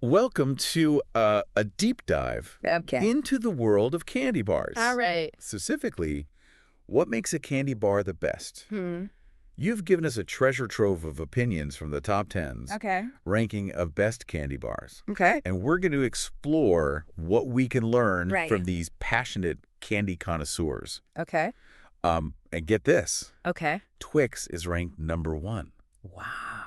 Welcome to a deep dive Okay. into the world of candy bars. All right. Specifically, what makes a candy bar the best? Hmm. You've given us a treasure trove of opinions from the top tens, Okay. ranking of best candy bars. Okay. And we're going to explore what we can learn Right. from these passionate candy connoisseurs. Okay. And get this, Okay. Twix is ranked #1. Wow.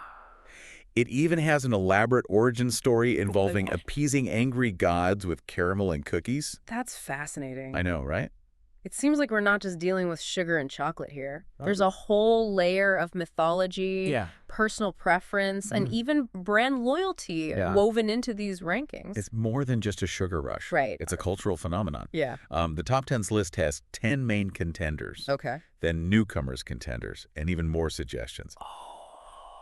It even has an elaborate origin story involving gosh. appeasing angry gods with caramel and cookies. That's fascinating. I know, right? It seems like we're not just dealing with sugar and chocolate here. Oh. There's a whole layer of mythology, Yeah. personal preference, and even brand loyalty Yeah. woven into these rankings. It's more than just a sugar rush. Right. It's a cultural phenomenon. Yeah. The top 10's list has 10 main contenders, Okay. then newcomers contenders, and even more suggestions.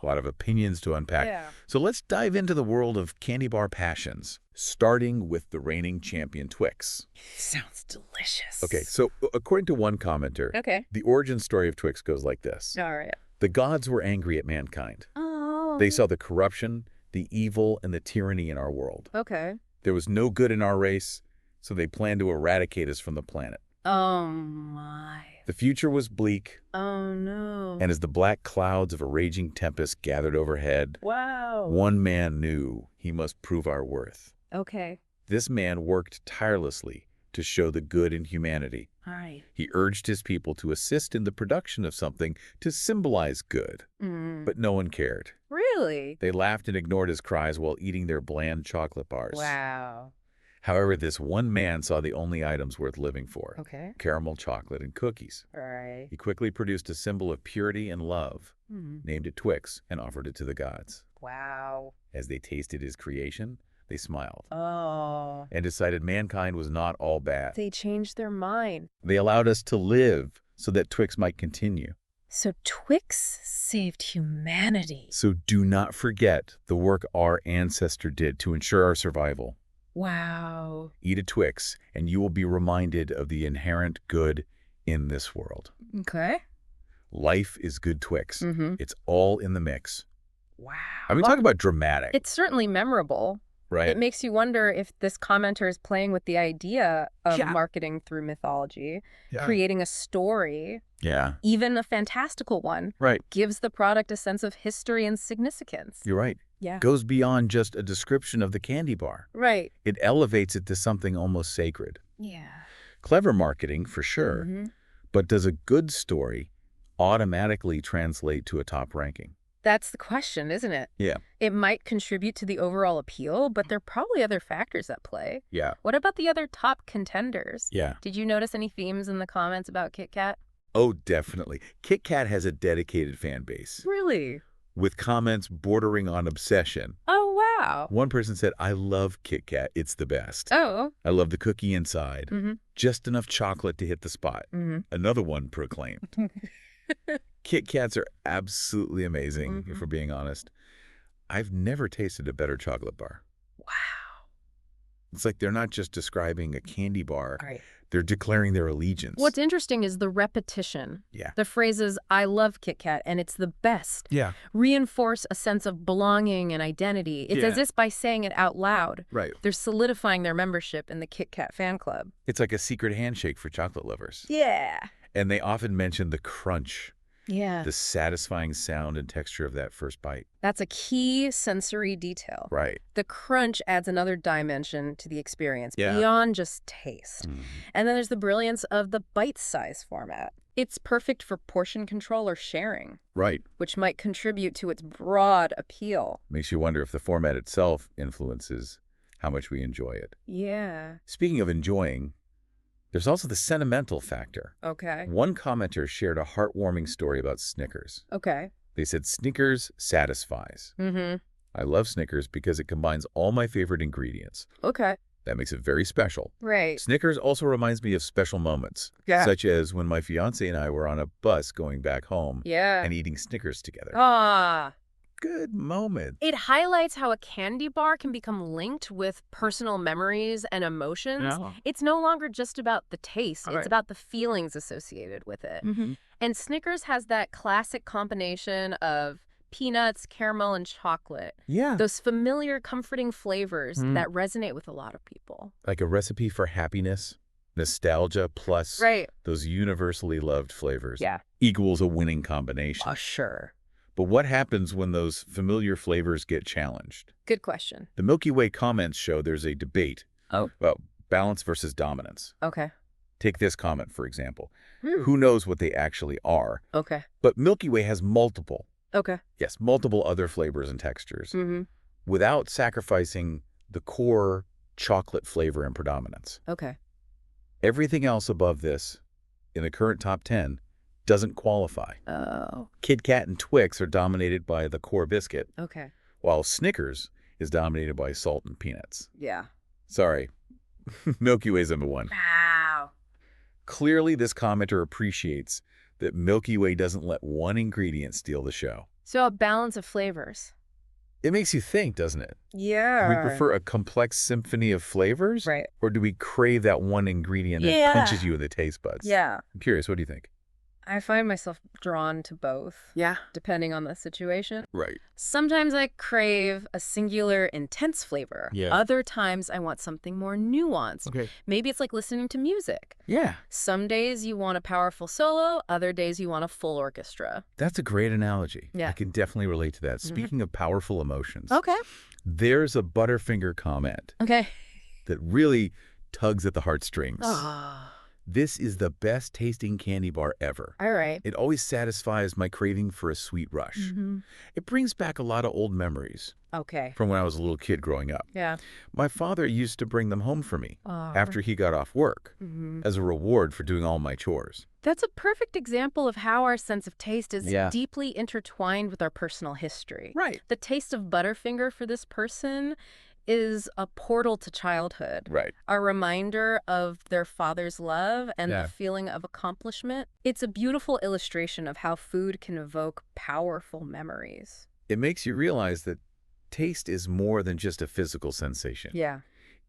A lot of opinions to unpack. Yeah. So let's dive into the world of candy bar passions, starting with the reigning champion Twix. Sounds delicious. Okay, so according to one commenter, Okay. the origin story of Twix goes like this. All right. The gods were angry at mankind. Oh. They saw the corruption, the evil, and the tyranny in our world. Okay. There was no good in our race, so they planned to eradicate us from the planet. Oh, my. The future was bleak, Oh, no. and as the black clouds of a raging tempest gathered overhead, Wow. one man knew he must prove our worth. Okay. This man worked tirelessly to show the good in humanity. All right. He urged his people to assist in the production of something to symbolize good, but no one cared. Really? They laughed and ignored his cries while eating their bland chocolate bars. Wow. However, this one man saw the only items worth living for: Okay. caramel, chocolate, and cookies. All right. He quickly produced a symbol of purity and love, named it Twix, and offered it to the gods. Wow. As they tasted his creation, they smiled Oh. and decided mankind was not all bad. They changed their mind. They allowed us to live so that Twix might continue. So Twix saved humanity. So do not forget the work our ancestor did to ensure our survival. Wow. Eat a Twix, and you will be reminded of the inherent good in this world. Okay. Life is good Twix. Mm-hmm. It's all in the mix. Wow. I mean, talk about dramatic, It's certainly memorable. right? It makes you wonder if this commenter is playing with the idea of Yeah. marketing through mythology, Yeah. creating a story, Yeah, even a fantastical one, right. gives the product a sense of history and significance. You're right. Yeah. Goes beyond just a description of the candy bar. Right. It elevates it to something almost sacred. Yeah. Clever marketing, for sure, Mm-hmm. but does a good story automatically translate to a top ranking? That's the question, isn't it? Yeah. It might contribute to the overall appeal, but there are probably other factors at play. Yeah. What about the other top contenders? Yeah. Did you notice any themes in the comments about Kit Kat? Oh, definitely. Kit Kat has a dedicated fan base, Really? with comments bordering on obsession. Oh, wow. One person said, "I love Kit Kat. It's the best. Oh. I love the cookie inside. Mm-hmm. Just enough chocolate to hit the spot." Mm-hmm. Another one proclaimed, "Kit Kats are absolutely amazing, if we're being honest. I've never tasted a better chocolate bar." Wow. It's like they're not just describing a candy bar, All right. they're declaring their allegiance. What's interesting is the repetition. Yeah. The phrases, "I love Kit Kat and it's the best," Yeah, reinforce a sense of belonging and identity. It's as Yeah. if by saying it out loud, right. they're solidifying their membership in the Kit Kat fan club. It's like a secret handshake for chocolate lovers. Yeah. And they often mention the crunch, Yeah. the satisfying sound and texture of that first bite. That's a key sensory detail. Right. The crunch adds another dimension to the experience Yeah. beyond just taste. Mhm. And then there's the brilliance of the bite-size format. It's perfect for portion control or sharing, Right. which might contribute to its broad appeal. Makes you wonder if the format itself influences how much we enjoy it. Yeah. Speaking of enjoying, there's also the sentimental factor. Okay. One commenter shared a heartwarming story about Snickers. Okay. They said, "Snickers satisfies. Mm-hmm. I love Snickers because it combines all my favorite ingredients. Okay. That makes it very special. Right. Snickers also reminds me of special moments, Yeah. such as when my fiance and I were on a bus going back home Yeah. and eating Snickers together." Ah. Good moment. It highlights how a candy bar can become linked with personal memories and emotions. Yeah. It's no longer just about the taste. All It's right. about the feelings associated with it. Mm-hmm. And Snickers has that classic combination of peanuts, caramel, and chocolate. Yeah. Those familiar, comforting flavors that resonate with a lot of people. Like a recipe for happiness, nostalgia plus Right. those universally loved flavors Yeah. equals a winning combination. Sure. But what happens when those familiar flavors get challenged? Good question. The Milky Way comments show there's a debate about balance versus dominance. Okay. Take this comment, for example. Who knows what they actually are? Okay. But Milky Way has multiple other flavors and textures without sacrificing the core chocolate flavor and predominance. Okay. Everything else above this in the current top 10 doesn't qualify. Oh. Kit Kat and Twix are dominated by the core biscuit, Okay. while Snickers is dominated by salt and peanuts. Yeah. Sorry. Milky Way's number one. Wow. Clearly, this commenter appreciates that Milky Way doesn't let one ingredient steal the show. So a balance of flavors. It makes you think, doesn't it? Yeah. Do we prefer a complex symphony of flavors? Right. Or do we crave that one ingredient that punches you in the taste buds? Yeah. I'm curious, what do you think? I find myself drawn to both. Yeah. Depending on the situation. Right. Sometimes I crave a singular, intense flavor. Yeah. Other times I want something more nuanced. Okay. Maybe it's like listening to music. Yeah. Some days you want a powerful solo, other days you want a full orchestra. That's a great analogy. Yeah. I can definitely relate to that. Speaking of powerful emotions, Okay. there's a Butterfinger comment Okay. that really tugs at the heartstrings. Oh. This is the best tasting candy bar ever. All right. It always satisfies my craving for a sweet rush. It brings back a lot of old memories Okay. from when I was a little kid growing up. Yeah. My father used to bring them home for me after he got off work Mhm. as a reward for doing all my chores. That's a perfect example of how our sense of taste is Yeah. deeply intertwined with our personal history. Right. The taste of Butterfinger for this person is a portal to childhood, Right. a reminder of their father's love and Yeah. the feeling of accomplishment. It's a beautiful illustration of how food can evoke powerful memories. It makes you realize that taste is more than just a physical sensation. Yeah,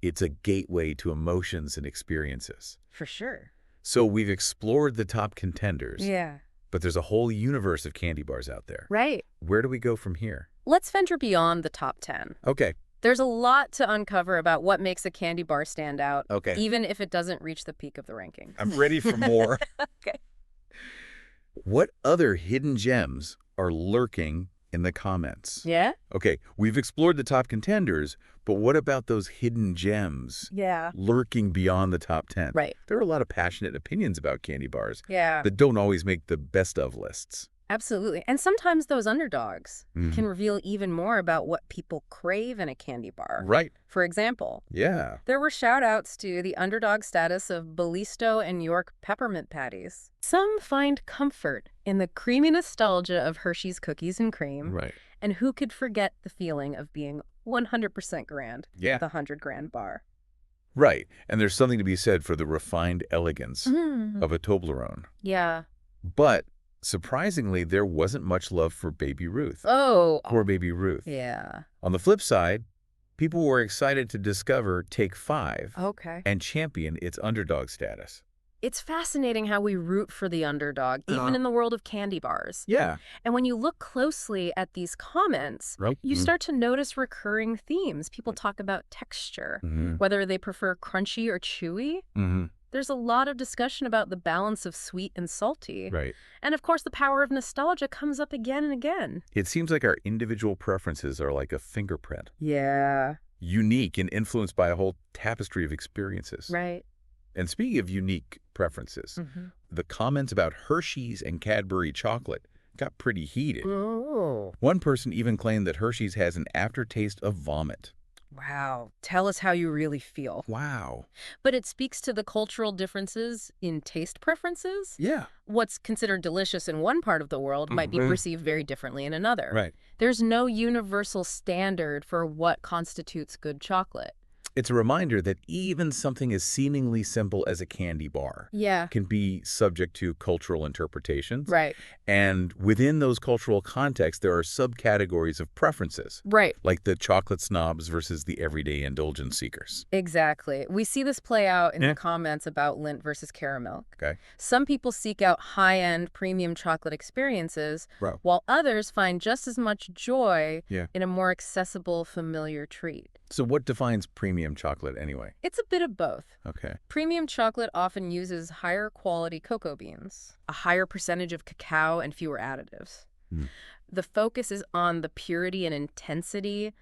It's a gateway to emotions and experiences. for sure. So we've explored the top contenders, Yeah. but there's a whole universe of candy bars out there. Right. Where do we go from here? Let's venture beyond the top 10. Okay. There's a lot to uncover about what makes a candy bar stand out, Okay. even if it doesn't reach the peak of the ranking. I'm ready for more. Okay. What other hidden gems are lurking in the comments? Yeah? Okay, we've explored the top contenders, but what about those hidden gems Yeah. lurking beyond the top 10? Right. There are a lot of passionate opinions about candy bars Yeah. that don't always make the best of lists. Absolutely. And sometimes those underdogs Mhm. can reveal even more about what people crave in a candy bar. Right. For example, Yeah. there were shout-outs to the underdog status of Ballisto and York peppermint patties. Some find comfort in the creamy nostalgia of Hershey's cookies and cream. Right. And who could forget the feeling of being 100% grand, Yeah. the 100-grand bar. Right. And there's something to be said for the refined elegance of a Toblerone. Yeah. But surprisingly, there wasn't much love for Baby Ruth. Oh. Poor Baby Ruth. Yeah. On the flip side, people were excited to discover Take 5 Okay. and champion its underdog status. It's fascinating how we root for the underdog, even in the world of candy bars. Yeah. And when you look closely at these comments, Right. you start to notice recurring themes. People talk about texture, whether they prefer crunchy or chewy. There's a lot of discussion about the balance of sweet and salty. Right. And of course, the power of nostalgia comes up again and again. It seems like our individual preferences are like a fingerprint, Yeah. unique and influenced by a whole tapestry of experiences. Right. And speaking of unique preferences, the comments about Hershey's and Cadbury chocolate got pretty heated. Oh. One person even claimed that Hershey's has an aftertaste of vomit. Wow. Tell us how you really feel. Wow. But it speaks to the cultural differences in taste preferences. Yeah. What's considered delicious in one part of the world might be perceived very differently in another. Right. There's no universal standard for what constitutes good chocolate. It's a reminder that even something as seemingly simple as a candy bar can be subject to cultural interpretations. Right. And within those cultural contexts, there are subcategories of preferences. Right. Like the chocolate snobs versus the everyday indulgence seekers. Exactly. We see this play out in the comments about Lindt versus caramel. Okay. Some people seek out high-end premium chocolate experiences, while others find just as much joy in a more accessible, familiar treat. So what defines premium chocolate anyway? It's a bit of both. Okay. Premium chocolate often uses higher quality cocoa beans, a higher percentage of cacao, and fewer additives. The focus is on the purity and intensity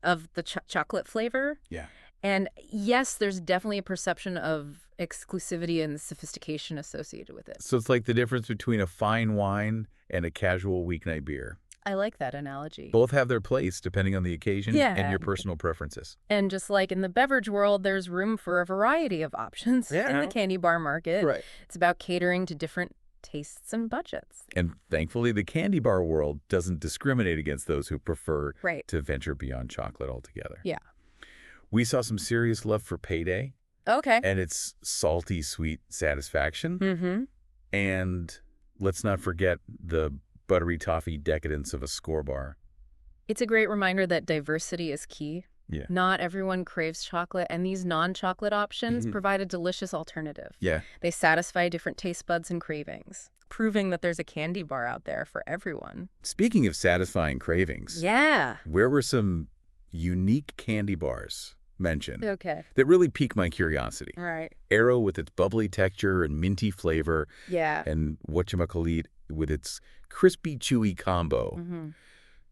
of the chocolate flavor. Yeah. And yes, there's definitely a perception of exclusivity and sophistication associated with it. So it's like the difference between a fine wine and a casual weeknight beer. I like that analogy. Both have their place depending on the occasion and your personal preferences. And just like in the beverage world, there's room for a variety of options in the candy bar market. Right. It's about catering to different tastes and budgets. And thankfully, the candy bar world doesn't discriminate against those who prefer to venture beyond chocolate altogether. Yeah. We saw some serious love for Payday. Okay. And its salty, sweet satisfaction. And let's not forget the buttery toffee decadence of a Skor bar. It's a great reminder that diversity is key. Yeah. Not everyone craves chocolate, and these non-chocolate options provide a delicious alternative. Yeah. They satisfy different taste buds and cravings, proving that there's a candy bar out there for everyone. Speaking of satisfying cravings, where were some unique candy bars mentioned that really piqued my curiosity? Right. Aero with its bubbly texture and minty flavor. Yeah. And whatchamacallit with its crispy, chewy combo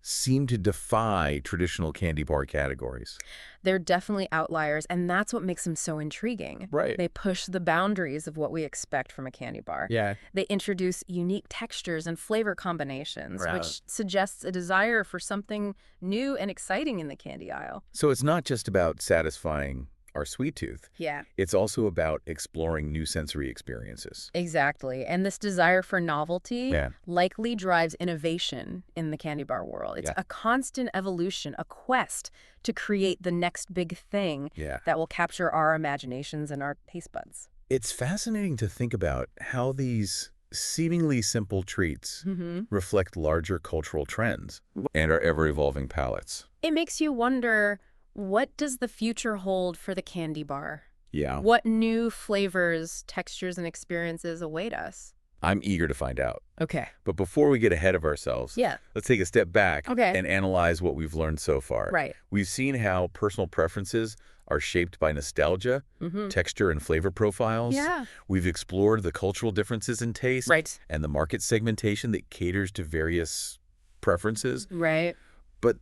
seem to defy traditional candy bar categories. They're definitely outliers, and that's what makes them so intriguing. Right. They push the boundaries of what we expect from a candy bar. Yeah. They introduce unique textures and flavor combinations, which suggests a desire for something new and exciting in the candy aisle. So it's not just about satisfying our sweet tooth. Yeah. It's also about exploring new sensory experiences. Exactly. And this desire for novelty likely drives innovation in the candy bar world. It's a constant evolution, a quest to create the next big thing that will capture our imaginations and our taste buds. It's fascinating to think about how these seemingly simple treats reflect larger cultural trends and our ever-evolving palates. It makes you wonder, what does the future hold for the candy bar? Yeah. What new flavors, textures, and experiences await us? I'm eager to find out. Okay. But before we get ahead of ourselves, let's take a step back and analyze what we've learned so far. Right. We've seen how personal preferences are shaped by nostalgia, texture, and flavor profiles. Yeah. We've explored the cultural differences in taste and the market segmentation that caters to various preferences. Right. But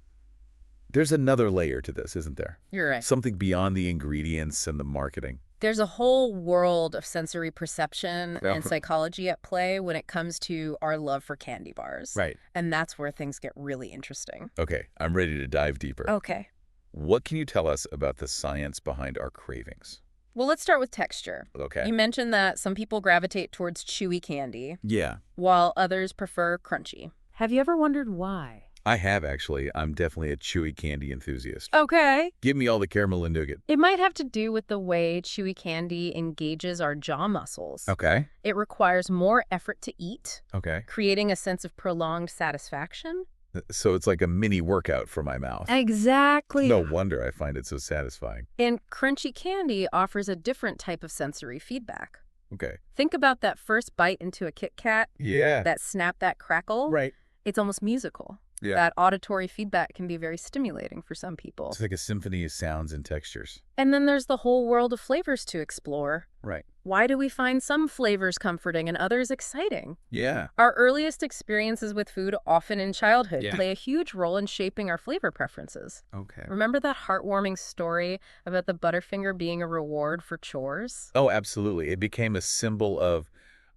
there's another layer to this, isn't there? You're right. Something beyond the ingredients and the marketing. There's a whole world of sensory perception and psychology at play when it comes to our love for candy bars. Right. And that's where things get really interesting. Okay, I'm ready to dive deeper. Okay. What can you tell us about the science behind our cravings? Well, let's start with texture. Okay. You mentioned that some people gravitate towards chewy candy. Yeah. While others prefer crunchy. Have you ever wondered why? I have, actually. I'm definitely a chewy candy enthusiast. Okay. Give me all the caramel and nougat. It might have to do with the way chewy candy engages our jaw muscles. Okay. It requires more effort to eat. Okay. Creating a sense of prolonged satisfaction. So it's like a mini workout for my mouth. Exactly. No wonder I find it so satisfying. And crunchy candy offers a different type of sensory feedback. Okay. Think about that first bite into a Kit Kat. Yeah. That snap, that crackle. Right. It's almost musical. Yeah. That auditory feedback can be very stimulating for some people. It's like a symphony of sounds and textures. And then there's the whole world of flavors to explore. Right. Why do we find some flavors comforting and others exciting? Yeah. Our earliest experiences with food, often in childhood, play a huge role in shaping our flavor preferences. Okay. Remember that heartwarming story about the Butterfinger being a reward for chores? Oh, absolutely. It became a symbol of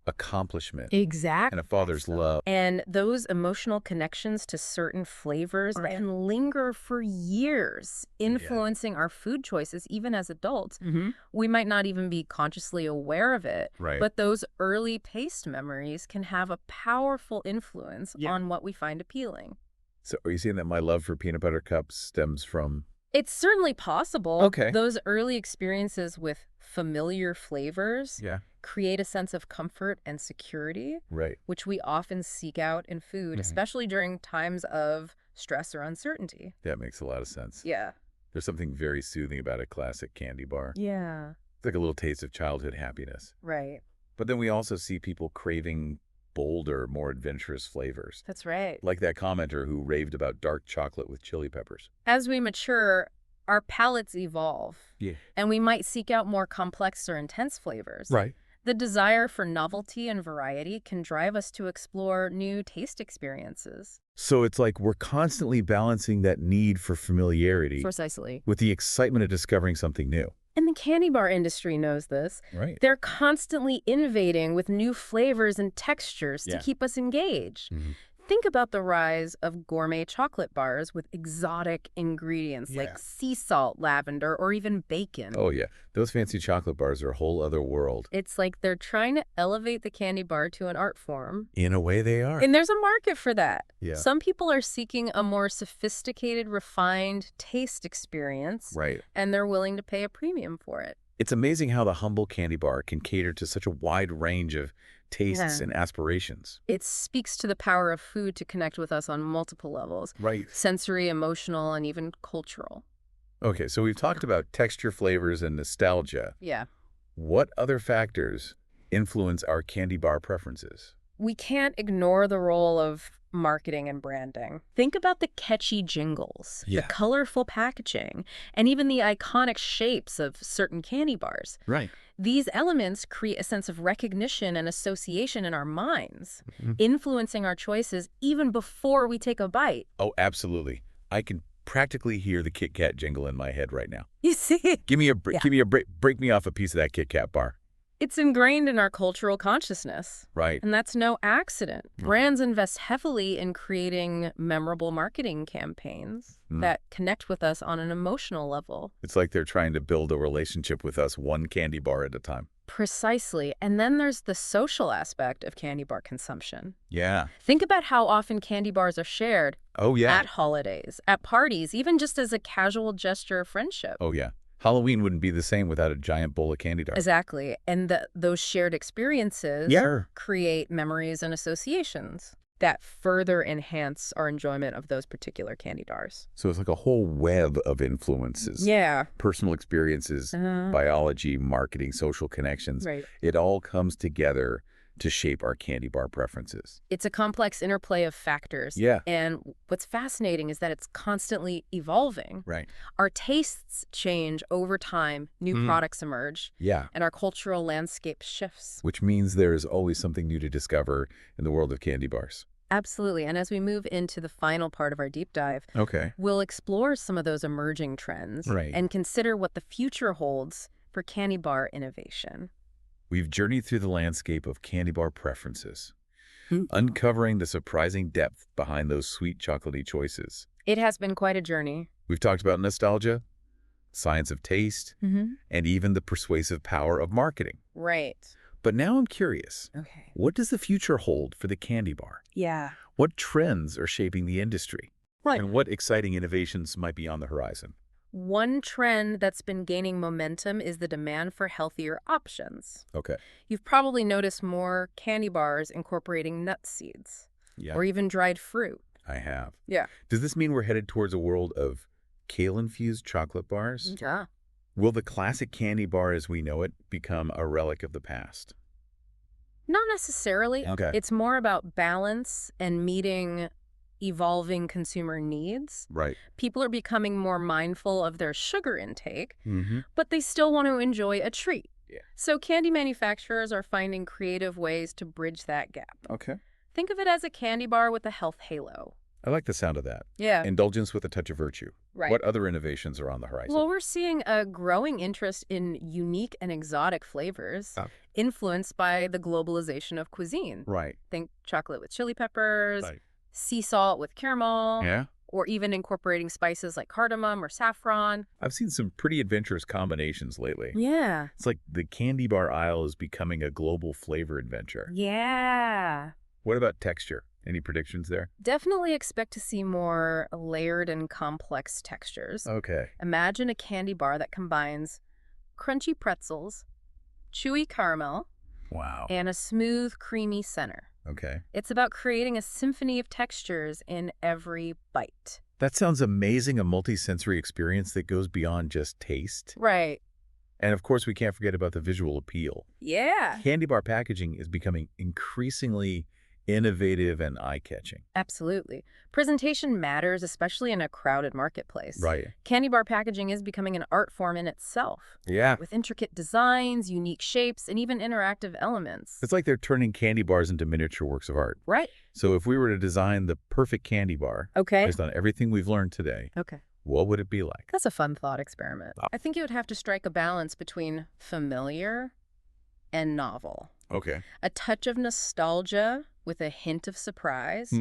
accomplishment. Exactly. And a father's love. And those emotional connections to certain flavors can linger for years, influencing our food choices even as adults. We might not even be consciously aware of it, but those early taste memories can have a powerful influence on what we find appealing. So are you saying that my love for peanut butter cups stems from It's certainly possible. Okay. Those early experiences with familiar flavors create a sense of comfort and security, Right. which we often seek out in food, especially during times of stress or uncertainty. That makes a lot of sense. Yeah. There's something very soothing about a classic candy bar. Yeah. It's like a little taste of childhood happiness. Right. But then we also see people craving bolder, more adventurous flavors. That's right. Like that commenter who raved about dark chocolate with chili peppers. As we mature, our palates evolve. Yeah. And we might seek out more complex or intense flavors. Right. The desire for novelty and variety can drive us to explore new taste experiences. So it's like we're constantly balancing that need for familiarity Precisely. with the excitement of discovering something new. And the candy bar industry knows this. Right. They're constantly innovating with new flavors and textures to keep us engaged. Think about the rise of gourmet chocolate bars with exotic ingredients like sea salt, lavender, or even bacon. Oh, yeah. Those fancy chocolate bars are a whole other world. It's like they're trying to elevate the candy bar to an art form. In a way they are. And there's a market for that. Yeah. Some people are seeking a more sophisticated, refined taste experience. Right. And they're willing to pay a premium for it. It's amazing how the humble candy bar can cater to such a wide range of tastes and aspirations. It speaks to the power of food to connect with us on multiple levels. Right. Sensory, emotional, and even cultural. Okay, so we've talked about texture, flavors, and nostalgia. Yeah. What other factors influence our candy bar preferences? We can't ignore the role of marketing and branding. Think about the catchy jingles, the colorful packaging, and even the iconic shapes of certain candy bars. Right. These elements create a sense of recognition and association in our minds, influencing our choices even before we take a bite. Oh, absolutely. I can practically hear the Kit Kat jingle in my head right now. You see? Give me a break. Break me off a piece of that Kit Kat bar. It's ingrained in our cultural consciousness. Right. And that's no accident. Brands invest heavily in creating memorable marketing campaigns that connect with us on an emotional level. It's like they're trying to build a relationship with us one candy bar at a time. Precisely. And then there's the social aspect of candy bar consumption. Yeah. Think about how often candy bars are shared. Oh, yeah. At holidays, at parties, even just as a casual gesture of friendship. Oh, yeah. Halloween wouldn't be the same without a giant bowl of candy dark. Exactly. And those shared experiences create memories and associations that further enhance our enjoyment of those particular candy bars. So it's like a whole web of influences. Yeah. Personal experiences, biology, marketing, social connections. Right. It all comes together to shape our candy bar preferences. It's a complex interplay of factors. Yeah. And what's fascinating is that it's constantly evolving. Right. Our tastes change over time, new products emerge. Yeah. And our cultural landscape shifts. Which means there is always something new to discover in the world of candy bars. Absolutely. And as we move into the final part of our deep dive, we'll explore some of those emerging trends and consider what the future holds for candy bar innovation. We've journeyed through the landscape of candy bar preferences, uncovering the surprising depth behind those sweet chocolatey choices. It has been quite a journey. We've talked about nostalgia, science of taste, and even the persuasive power of marketing. Right. But now I'm curious, what does the future hold for the candy bar? Yeah. What trends are shaping the industry? Right. And what exciting innovations might be on the horizon? One trend that's been gaining momentum is the demand for healthier options. Okay. You've probably noticed more candy bars incorporating nut seeds or even dried fruit. I have. Yeah. Does this mean we're headed towards a world of kale-infused chocolate bars? Yeah. Will the classic candy bar as we know it become a relic of the past? Not necessarily. Okay. It's more about balance and meeting evolving consumer needs. Right. People are becoming more mindful of their sugar intake, but they still want to enjoy a treat. Yeah. So candy manufacturers are finding creative ways to bridge that gap. Okay. Think of it as a candy bar with a health halo. I like the sound of that. Yeah. Indulgence with a touch of virtue. Right. What other innovations are on the horizon? Well, we're seeing a growing interest in unique and exotic flavors influenced by the globalization of cuisine. Right. Think chocolate with chili peppers, sea salt with caramel, or even incorporating spices like cardamom or saffron. I've seen some pretty adventurous combinations lately. Yeah. It's like the candy bar aisle is becoming a global flavor adventure. Yeah. What about texture? Any predictions there? Definitely expect to see more layered and complex textures. Okay. Imagine a candy bar that combines crunchy pretzels, chewy caramel, Wow. and a smooth, creamy center. Okay. It's about creating a symphony of textures in every bite. That sounds amazing, a multi-sensory experience that goes beyond just taste. Right. And of course, we can't forget about the visual appeal. Yeah. Candy bar packaging is becoming increasingly innovative and eye-catching. Absolutely. Presentation matters, especially in a crowded marketplace. Right. Candy bar packaging is becoming an art form in itself. Yeah. With intricate designs, unique shapes, and even interactive elements. It's like they're turning candy bars into miniature works of art. Right. So if we were to design the perfect candy bar, based on everything we've learned today, what would it be like? That's a fun thought experiment. I think you would have to strike a balance between familiar and novel. Okay. A touch of nostalgia with a hint of surprise.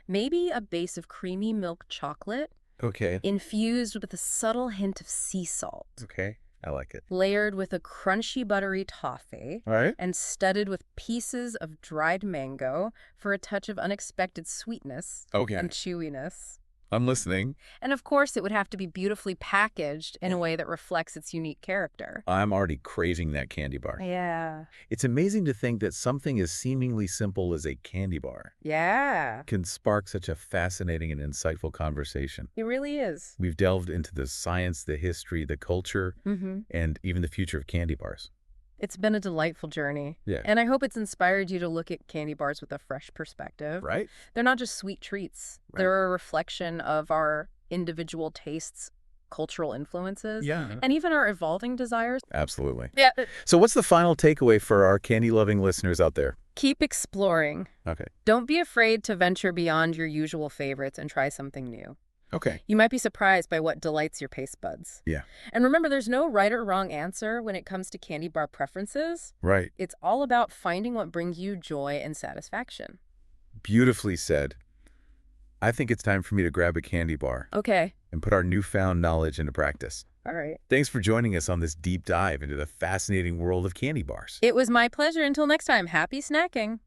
Maybe a base of creamy milk chocolate. Okay. Infused with a subtle hint of sea salt. Okay. I like it. Layered with a crunchy, buttery toffee. All right. And studded with pieces of dried mango for a touch of unexpected sweetness and chewiness. I'm listening. And of course, it would have to be beautifully packaged in a way that reflects its unique character. I'm already craving that candy bar. Yeah. It's amazing to think that something as seemingly simple as a candy bar can spark such a fascinating and insightful conversation. It really is. We've delved into the science, the history, the culture, and even the future of candy bars. It's been a delightful journey. Yeah. And I hope it's inspired you to look at candy bars with a fresh perspective. Right. They're not just sweet treats. Right. They're a reflection of our individual tastes, cultural influences, and even our evolving desires. Absolutely. Yeah. So what's the final takeaway for our candy-loving listeners out there? Keep exploring. Okay. Don't be afraid to venture beyond your usual favorites and try something new. Okay. You might be surprised by what delights your taste buds. Yeah. And remember, there's no right or wrong answer when it comes to candy bar preferences. Right. It's all about finding what brings you joy and satisfaction. Beautifully said. I think it's time for me to grab a candy bar. Okay. And put our newfound knowledge into practice. All right. Thanks for joining us on this deep dive into the fascinating world of candy bars. It was my pleasure. Until next time, happy snacking.